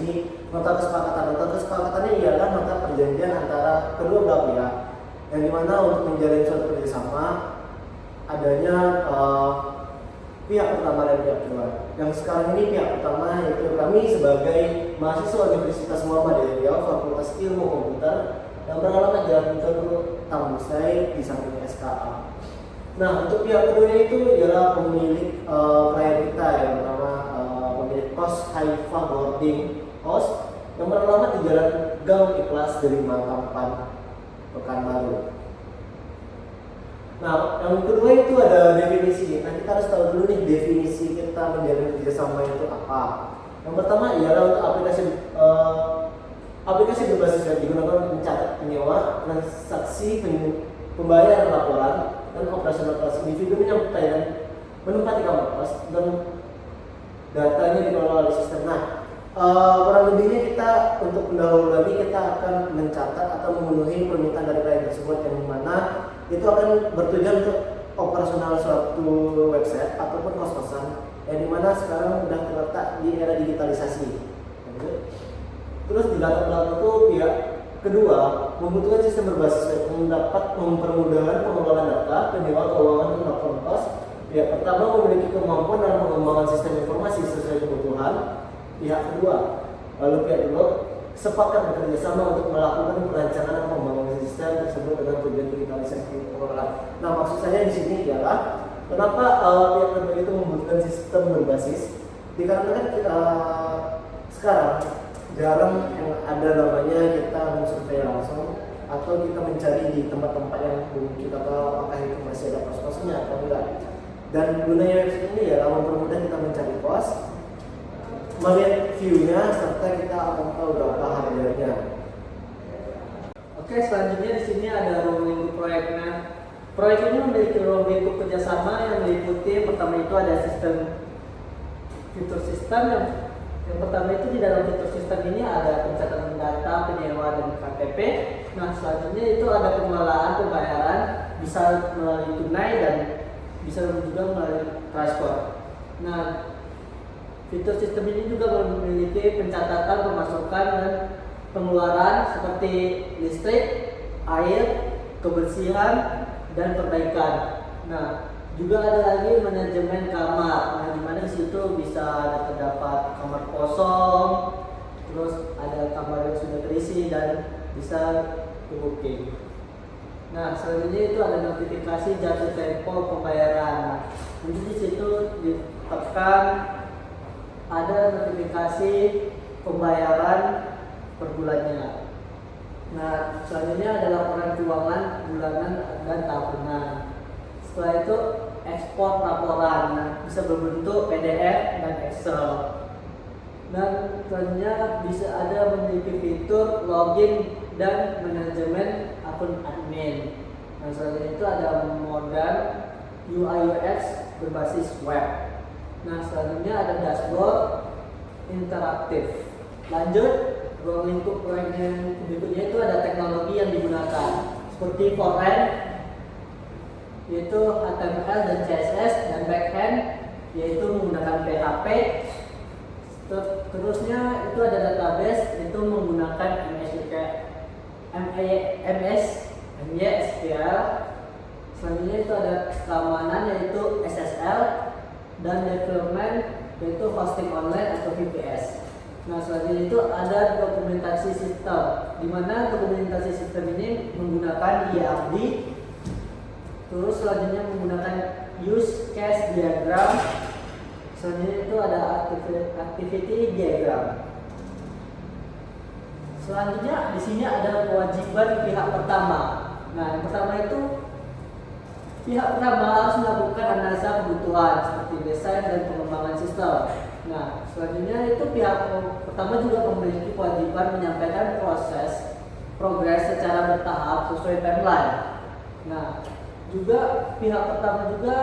menguji nota kesepakatan. Nota kesepakatannya ialah nota perjanjian antara kedua belah pihak, yang dimana untuk menjalin suatu kerjasama adanya pihak pertama dan pihak kedua. Yang sekarang ini pihak pertama yaitu kami sebagai mahasiswa Universitas Muhammadiyah Riau Fakultas Ilmu Komputer yang beralamat Jalan Tengku Tambusai di samping SKA. Nah, untuk pihak kedua itu ialah pemilik klien kita yang bernama pemilik kos Haifa Boarding House yang beralamat di Jalan Gang Ikhlas Delima Tampan, Pekanbaru. Nah, yang kedua itu ada definisi. Nah, kita harus tahu dulu nih definisi kita menjalin kerjasama itu apa. Yang pertama ialah untuk aplikasi berbasis web digunakan untuk mencatat penyewa, transaksi, pembayaran laporan, dan operasional kelas individu menempati kamar kos dan datanya dikelola oleh sistem. Nah, kurang lebihnya kita untuk pendahulu lagi kita akan mencatat atau memenuhi permintaan dari klien tersebut yang dimana itu akan bertujuan untuk operasional suatu website ataupun kos-kosan yang dimana sekarang sudah terletak di era digitalisasi. Terus di latar belakang itu pihak kedua membutuhkan sistem berbasis web yang dapat mempermudahkan pengelolaan data, penyewa keuangan dan laporan kos. Pihak pertama memiliki kemampuan dalam pengembangan sistem informasi sesuai kebutuhan pihak kedua. Lalu pihak kedua sepakat bekerja sama untuk melakukan perancangan dan pengembangan sistem tersebut dengan tujuan digitalisasi pengelolaan. Nah, maksud saya di sini ialah kenapa pihak kedua itu membutuhkan sistem berbasis? Dikarenakan sekarang jarang yang ada namanya kita mensurvei langsung atau kita mencari di tempat-tempat yang belum kita tahu apakah itu masih ada kos-kosnya atau enggak. Dan gunanya ini ya mempermudah kita mencari kos, melihat view-nya serta kita akan tahu berapa harganya. Oke, selanjutnya di sini ada ruang lingkup proyeknya. Proyek ini memiliki ruang lingkup kerjasama yang meliputi pertama itu ada fitur sistem yang pertama itu di dalam fitur sistem ini ada pencatatan data, penyewa dan KTP. Nah, selanjutnya itu ada pengelolaan pembayaran bisa melalui tunai dan bisa juga melalui transport. Nah, fitur sistem ini juga memiliki pencatatan pemasukan dan pengeluaran seperti listrik, air, kebersihan, dan perbaikan. Nah, juga ada lagi manajemen kamar. Nah, di mana di situ bisa terdapat kamar kosong, terus ada kamar yang sudah terisi dan bisa booking. Nah, selanjutnya itu ada notifikasi jatuh tempo pembayaran. Nah, jadi di situ ditekan ada notifikasi pembayaran per bulannya. Nah, selanjutnya ada laporan keuangan bulanan dan tahunan. Setelah itu ekspor laporan, nah, bisa berbentuk PDF dan Excel. Dan selanjutnya bisa ada memiliki fitur login dan manajemen akun admin. Nah, selanjutnya itu ada modal UI UX berbasis web. Nah, selanjutnya ada dashboard interaktif. Lanjut, ruang lingkup proyek yang berikutnya itu ada teknologi yang digunakan seperti front-end yaitu HTML dan CSS, dan backend yaitu menggunakan PHP. Terusnya itu ada database itu menggunakan MySQL. Selanjutnya itu ada keamanan yaitu SSL, dan development yaitu hosting online atau VPS. Nah, selanjutnya itu ada dokumentasi sistem, di mana dokumentasi sistem ini menggunakan IARD. Terus selanjutnya menggunakan use case diagram. Selanjutnya itu ada activity diagram. Selanjutnya di sini ada kewajiban pihak pertama. Nah, yang pertama itu pihak pertama harus melakukan analisa kebutuhan seperti desain dan pengembangan sistem. Nah, selanjutnya itu pihak pertama juga memiliki kewajiban menyampaikan progres secara bertahap sesuai timeline. Nah, juga pihak pertama juga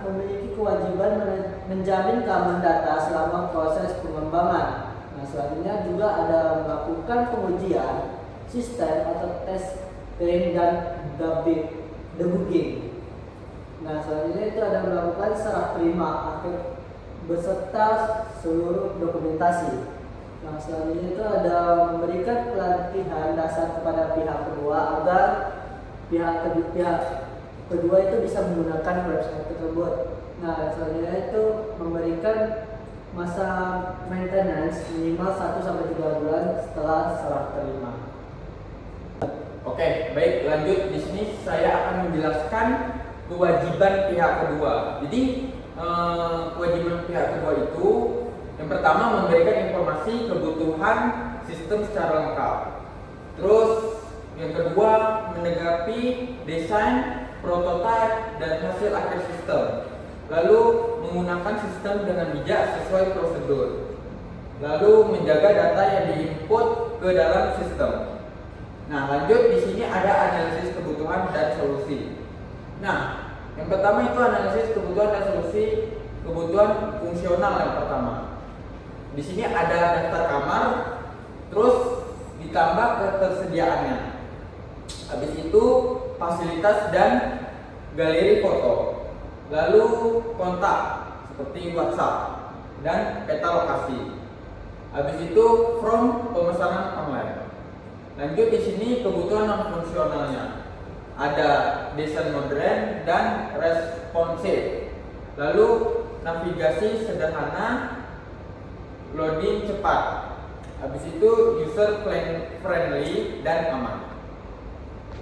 memiliki kewajiban menjamin keamanan data selama proses pengembangan. Nah, selanjutnya juga ada melakukan pengujian sistem atau testing dan debugging. Nah, selanjutnya itu ada melakukan serah terima akhir beserta seluruh dokumentasi. Nah, selanjutnya itu ada memberikan pelatihan dasar kepada pihak kedua agar pihak kedua itu bisa menggunakan website tersebut. Nah, selanjutnya itu memberikan masa maintenance minimal 1-3 bulan setelah serah terima. Oke, baik, lanjut. Di sini saya akan menjelaskan kewajiban pihak kedua. Jadi kewajiban pihak kedua itu yang pertama memberikan informasi kebutuhan sistem secara lengkap. Terus yang kedua menanggapi desain, prototipe dan hasil akhir sistem. Lalu menggunakan sistem dengan bijak sesuai prosedur. Lalu menjaga data yang diinput ke dalam sistem. Nah, lanjut di sini ada analisis kebutuhan dan solusi. Nah, yang pertama itu analisis kebutuhan dan solusi kebutuhan fungsional yang pertama. Di sini ada daftar kamar, terus ditambah ketersediaannya. Habis itu fasilitas dan galeri foto. Lalu kontak seperti WhatsApp dan peta lokasi. Habis itu form pemesanan online. Lanjut di sini kebutuhan non fungsionalnya. Ada desain modern dan responsif. Lalu navigasi sederhana, loading cepat. Habis itu user friendly dan aman.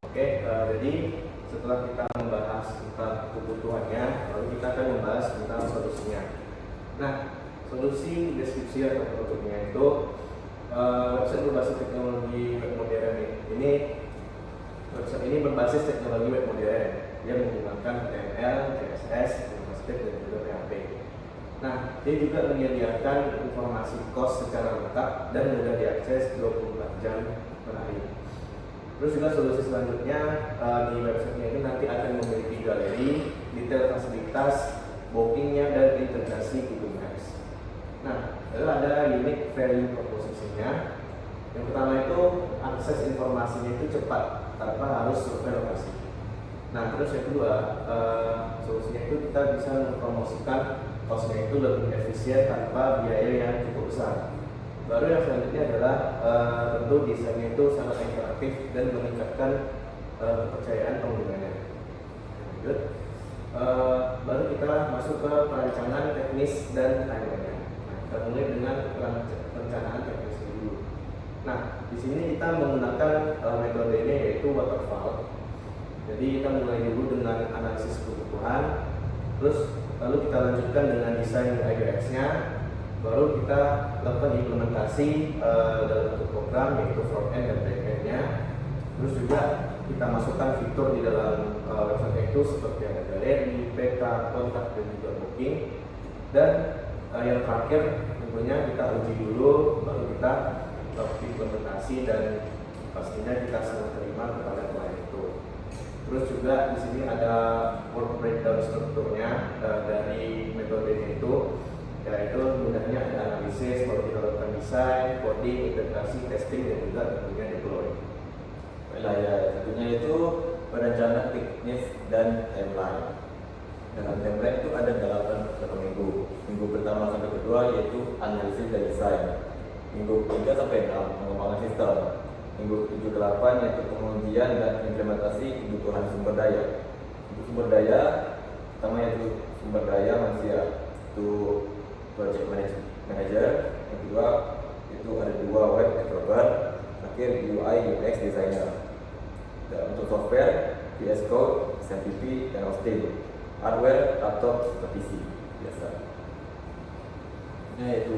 Oke, jadi setelah kita membahas tentang kebutuhannya, lalu kita akan membahas tentang solusinya. Nah, solusi deskripsi atau produknya itu website berbasis teknologi web modern ini. Website ini berbasis teknologi web modern. Dia menggunakan HTML, CSS, JavaScript dan juga PHP. Nah, dia juga menyediakan informasi kos secara lengkap dan mudah diakses 24 jam per hari. Terus juga solusi selanjutnya di websitenya itu nanti akan memiliki galeri, detail fasilitas, bookingnya dan integrasi Google Maps. Nah, lalu ada unique value proposition-nya. Yang pertama itu akses informasinya itu cepat tanpa harus survei lokasi. Nah, terus yang kedua solusinya itu kita bisa mempromosikan kosnya itu lebih efisien tanpa biaya yang cukup besar. Baru yang selanjutnya adalah tentu desainnya itu sangat interaktif dan meningkatkan kepercayaan penggunanya. Lanjut, baru kita masuk ke perencanaan teknis dan timeline-nya. Nah, kita mulai dengan perencanaan teknis dulu. Nah, di sini kita menggunakan metodenya yaitu waterfall. Jadi kita mulai dulu dengan analisis kebutuhan, terus lalu kita lanjutkan dengan desain UX-nya. Baru kita lakukan implementasi dalam bentuk program yaitu front end dan back end-nya. Terus juga kita masukkan fitur di dalam website itu seperti ada galeri, peta, kontak dan juga booking. Dan yang terakhir tentunya kita uji dulu, baru kita lakukan implementasi dan pastinya kita serah terima kepada klien itu. Terus juga di sini ada work breakdown strukturnya dari metodenya itu. Yaitu mudahnya ada analisis, baru kita lakukan desain, coding, integrasi, testing, dan juga tentunya deploy. Tentunya itu perencanaan teknis dan timeline. Dalam timeline itu ada 8 satu minggu. Minggu pertama sampai kedua yaitu analisis dan desain. Minggu 3 sampai 6 pengembangan sistem. Minggu 7 ke 8 yaitu pengujian dan implementasi kebutuhan sumber daya. Untuk sumber daya pertama yaitu sumber daya manusia, itu project manager. Yang kedua itu ada 2 web developer, terakhir UI UX designer. Dan untuk software VS Code, SMPP dan Austin. Hardware laptop atau PC biasa. Nah, itu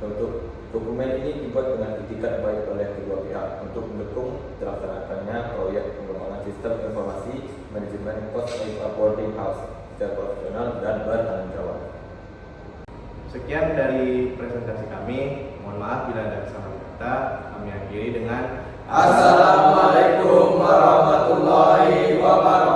untuk dokumen ini dibuat dengan itikat baik oleh kedua pihak untuk mendukung terlaksanakannya proyek pengembangan sistem informasi manajemen cost reporting house secara profesional dan bertanggung jawab. Sekian dari presentasi kami. Mohon maaf bila ada kesalahan kata. Kami akhiri dengan Assalamualaikum warahmatullahi wabarakatuh.